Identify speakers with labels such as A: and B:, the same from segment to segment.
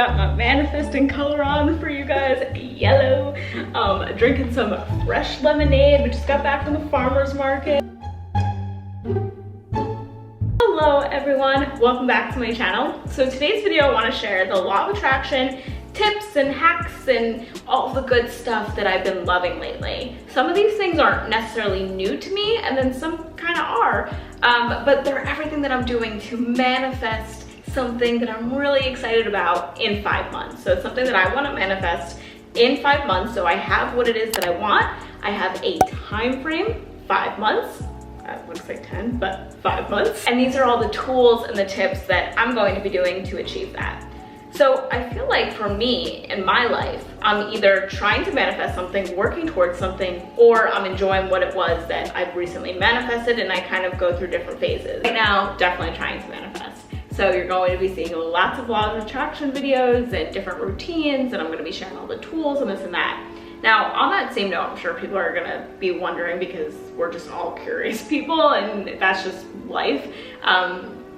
A: Got my manifesting color on for you guys, yellow. Drinking some fresh lemonade. We just got back from the farmer's market. Hello everyone, welcome back to my channel. So today's video I want to share the law of attraction tips and hacks and all the good stuff that I've been loving lately. Some of these things aren't necessarily new to me, and then some kind of are, but they're everything that I'm doing to manifest something that I'm really excited about in 5 months. So it's something that I want to manifest in 5 months. So I have what it is that I want. I have a time frame, 5 months. Looks like 10, but 5 months. And these are all the tools and the tips that I'm going to be doing to achieve that. So I feel like for me in my life, I'm either trying to manifest something, working towards something, or I'm enjoying what it was that I've recently manifested, and I kind of go through different phases. Right now, definitely trying to manifest. So you're going to be seeing lots of law of attraction videos and different routines, and I'm going to be sharing all the tools and this and that. Now, on that same note, I'm sure people are gonna be wondering, because we're just all curious people and that's just life.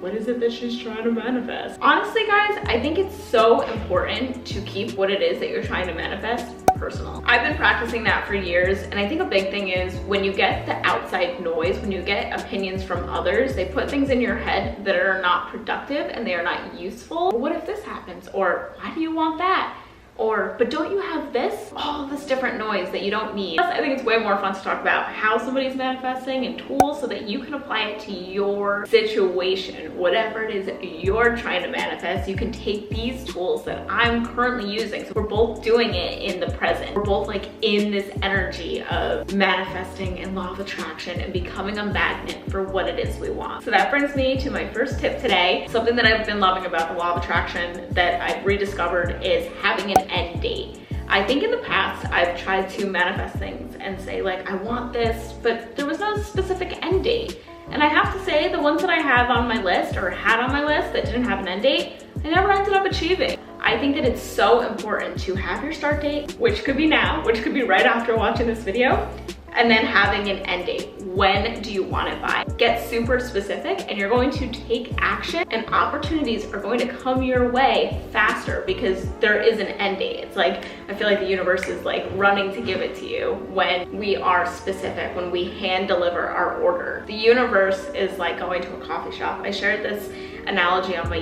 A: What is it that she's trying to manifest? Honestly, guys, I think it's so important to keep what it is that you're trying to manifest personal. I've been practicing that for years, and I think a big thing is when you get the outside noise, when you get opinions from others, they put things in your head that are not productive and they are not useful. What if this happens? Or why do you want that? Or, but don't you have this? All this different noise that you don't need. Plus, I think it's way more fun to talk about how somebody's manifesting and tools so that you can apply it to your situation. Whatever it is that you're trying to manifest, you can take these tools that I'm currently using. So we're both doing it in the present. We're both like in this energy of manifesting and law of attraction and becoming a magnet for what it is we want. So that brings me to my first tip today. Something that I've been loving about the law of attraction that I've rediscovered is having an end date. I think in the past I've tried to manifest things and say like I want this, but there was no specific end date. And I have to say the ones that I have on my list or had on my list that didn't have an end date, I never ended up achieving. I think that it's so important to have your start date, which could be now, which could be right after watching this video, and then having an end date. When do you want it by? Get super specific, and you're going to take action, and opportunities are going to come your way faster because there is an end date. It's like, I feel like the universe is like running to give it to you when we are specific, when we hand deliver our order. The universe is like going to a coffee shop. I shared this analogy on my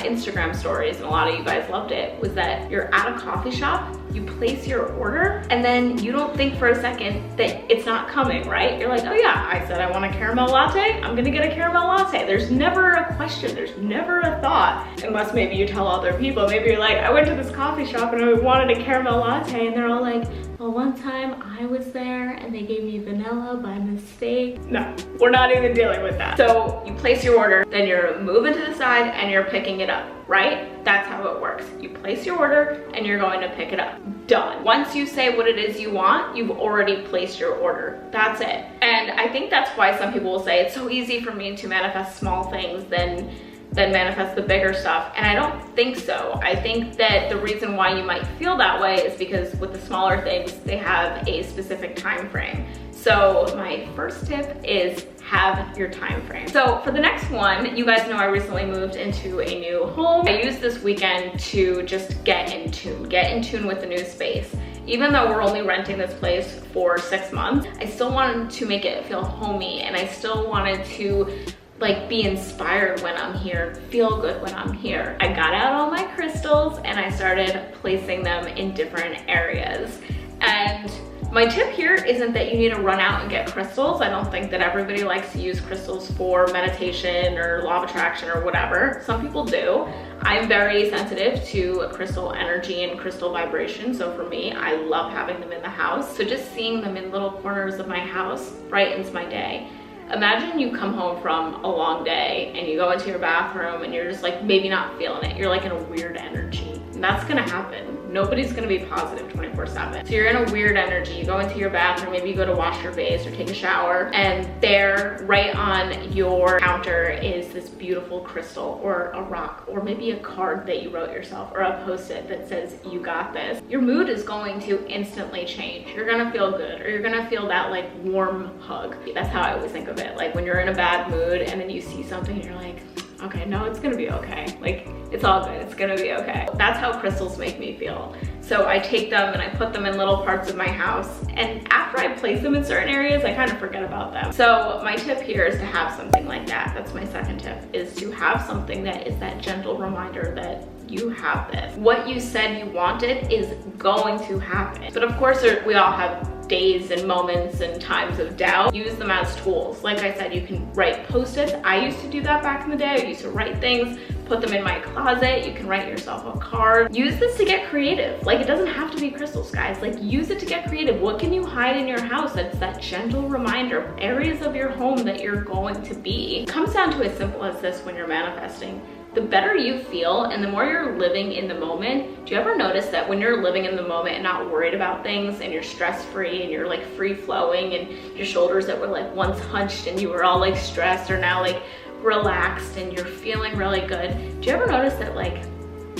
A: Instagram stories, and a lot of you guys loved it, was that you're at a coffee shop, you place your order, and then you don't think for a second that it's not coming, right? You're like, oh yeah, I said I want a caramel latte, I'm gonna get a caramel latte. There's never a question, there's never a thought, unless maybe you tell other people. Maybe you're like, I went to this coffee shop and I wanted a caramel latte, and they're all like, well, one time I was there and they gave me vanilla by mistake. No, we're not even dealing with that. So you place your order, then you're moving to the side and you're picking it up, right? That's how it works. You place your order and you're going to pick it up. Done. Once you say what it is you want, you've already placed your order. That's it. And I think that's why some people will say it's so easy for me to manifest small things than manifest the bigger stuff. And I don't think so. I think that the reason why you might feel that way is because with the smaller things, they have a specific time frame. So my first tip is have your time frame. So for the next one, you guys know I recently moved into a new home. I used this weekend to just get in tune with the new space. Even though we're only renting this place for 6 months, I still wanted to make it feel homey, and I still wanted to like be inspired when I'm here, feel good when I'm here. I got out all my crystals and I started placing them in different areas. And my tip here isn't that you need to run out and get crystals. I don't think that everybody likes to use crystals for meditation or law of attraction or whatever. Some people do. I'm very sensitive to crystal energy and crystal vibration. So for me, I love having them in the house. So just seeing them in little corners of my house brightens my day. Imagine you come home from a long day and you go into your bathroom and you're just like maybe not feeling it. You're like in a weird energy. And that's gonna happen. Nobody's gonna be positive 24/7. So you're in a weird energy. You go into your bathroom, maybe you go to wash your face or take a shower, and there, right on your counter, is this beautiful crystal or a rock or maybe a card that you wrote yourself or a post-it that says, you got this. Your mood is going to instantly change. You're gonna feel good, or you're gonna feel that like warm hug. That's how I always think of it. Like when you're in a bad mood and then you see something and you're like, Okay, no, it's gonna be okay. Like, it's all good, it's gonna be okay. That's how crystals make me feel. So I take them and I put them in little parts of my house, and after I place them in certain areas, I kind of forget about them. So my tip here is to have something like that. That's my second tip, is to have something that is that gentle reminder that you have this. What you said you wanted is going to happen. But of course, we all have days and moments and times of doubt. Use them as tools. Like I said, you can write post-its. I used to do that back in the day. I used to write things, put them in my closet. You can write yourself a card. Use this to get creative. Like, it doesn't have to be crystals, guys. Like, use it to get creative. What can you hide in your house that's that gentle reminder, areas of your home that you're going to be? It comes down to as simple as this when you're manifesting. The better you feel and the more you're living in the moment. Do you ever notice that when you're living in the moment and not worried about things, and you're stress-free and you're like free-flowing, and your shoulders that were like once hunched and you were all like stressed are now like relaxed and you're feeling really good? Do you ever notice that like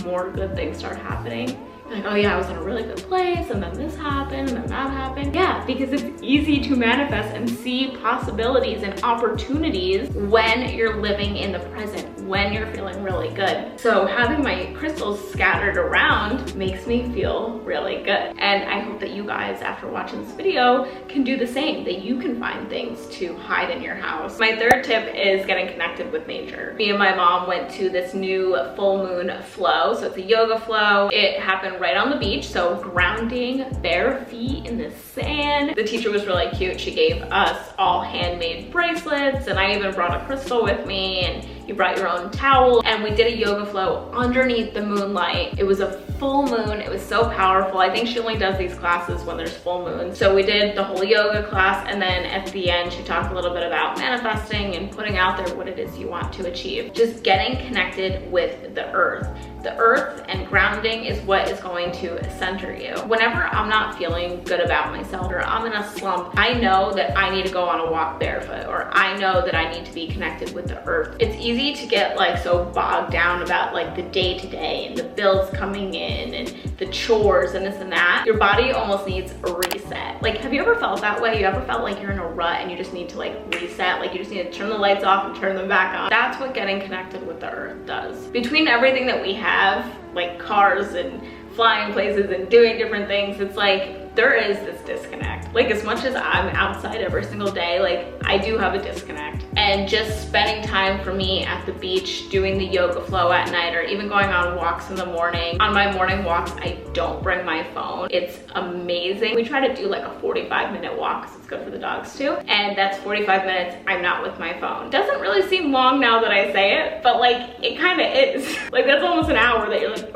A: more good things start happening? Like, oh yeah, I was in a really good place, and then this happened, and then that happened. Yeah, because it's easy to manifest and see possibilities and opportunities when you're living in the present, when you're feeling really good. So having my crystals scattered around makes me feel really good. And I hope that you guys, after watching this video, can do the same, that you can find things to hide in your house. My third tip is getting connected with nature. Me and my mom went to this new full moon flow. So it's a yoga flow. It happened right on the beach, so grounding, bare feet in the sand. The teacher was really cute. She gave us all handmade bracelets, and I even brought a crystal with me, and you brought your own towel, and we did a yoga flow underneath the moonlight. It was a full moon. It was so powerful. I think she only does these classes when there's full moons. So we did the whole yoga class, and then at the end she talked a little bit about manifesting and putting out there what it is you want to achieve. Just getting connected with the earth. The earth and grounding is what is going to center you. Whenever I'm not feeling good about myself, or I'm in a slump, I know that I need to go on a walk barefoot, or I know that I need to be connected with the earth. It's easy to get like so bogged down about like the day-to-day and the bills coming in and the chores and this and that. Your body almost needs a reset. Like, have you ever felt that way? You ever felt like you're in a rut and you just need to like reset? Like, you just need to turn the lights off and turn them back on. That's what getting connected with the earth does. Between everything that we have, like cars and flying places and doing different things, it's like there is this disconnect. Like, as much as I'm outside every single day, like I do have a disconnect. And just spending time for me at the beach, doing the yoga flow at night, or even going on walks in the morning. On my morning walks, I don't bring my phone. It's amazing. We try to do like a 45-minute walk, because it's good for the dogs too. And that's 45 minutes I'm not with my phone. Doesn't really seem long now that I say it, but like it kind of is. Like, that's almost an hour that you're like,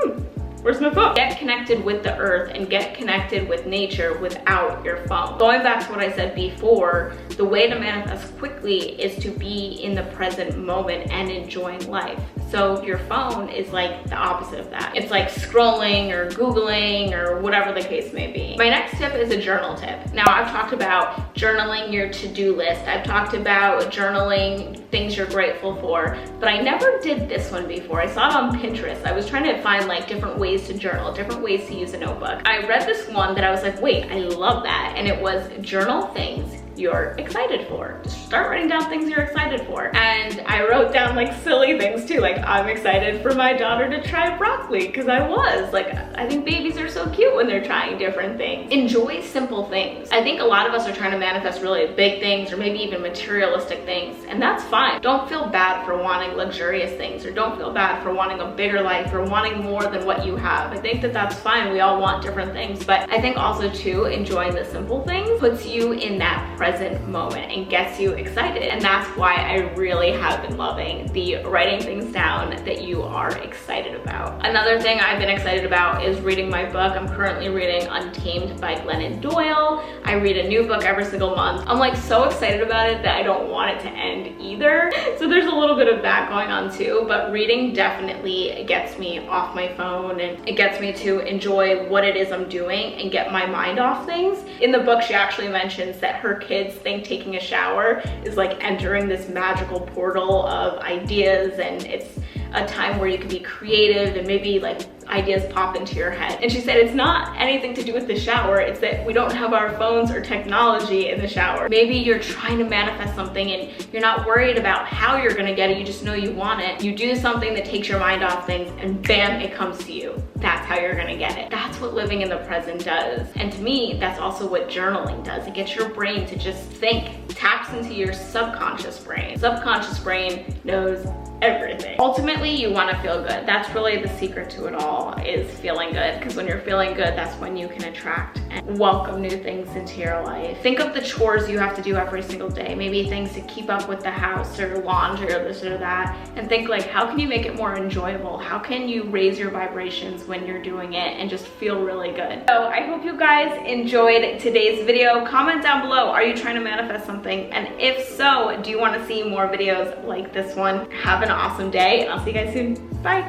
A: where's my phone? Get connected with the earth and get connected with nature without your phone. Going back to what I said before, the way to manifest quickly is to be in the present moment and enjoying life. So your phone is like the opposite of that. It's like scrolling or Googling or whatever the case may be. My next tip is a journal tip. Now, I've talked about journaling your to-do list. I've talked about journaling things you're grateful for, but I never did this one before. I saw it on Pinterest. I was trying to find like different ways to journal, different ways to use a notebook. I read this one that I was like, wait, I love that. And it was journal things you're excited for. Just start writing down things you're excited for. And I wrote down like silly things too. Like, I'm excited for my daughter to try broccoli, because I was like, I think babies are so cute when they're trying different things. Enjoy simple things. I think a lot of us are trying to manifest really big things, or maybe even materialistic things, and that's fine. Don't feel bad for wanting luxurious things, or don't feel bad for wanting a bigger life or wanting more than what you have. I think that that's fine. We all want different things, but I think also too, enjoying the simple things puts you in that present moment and gets you excited. And that's why I really have been loving the writing things down that you are excited about. Another thing I've been excited about is reading my book. I'm currently reading Untamed by Glennon Doyle. I read a new book every single month. I'm like so excited about it that I don't want it to end either. So there's a little bit of that going on too, but reading definitely gets me off my phone, and it gets me to enjoy what it is I'm doing and get my mind off things. In the book, she actually mentions that her kids think taking a shower is like entering this magical portal of ideas, and it's a time where you can be creative and maybe like ideas pop into your head. And she said it's not anything to do with the shower, it's that we don't have our phones or technology in the shower. Maybe you're trying to manifest something and you're not worried about how you're gonna get it, you just know you want it. You do something that takes your mind off things and bam, it comes to you. That's how you're gonna get it. That's what living in the present does. And to me, that's also what journaling does. It gets your brain to just think, taps into your subconscious brain. Subconscious brain knows everything. Ultimately, you want to feel good. That's really the secret to it all, is feeling good, because when you're feeling good, that's when you can attract and welcome new things into your life. Think of the chores you have to do every single day, maybe things to keep up with the house or laundry or this or that, and think like, how can you make it more enjoyable? How can you raise your vibrations when you're doing it and just feel really good? So I hope you guys enjoyed today's video. Comment down below, are you trying to manifest something? And if so, do you want to see more videos like this one? Have an awesome day, and I'll see you guys soon. Bye.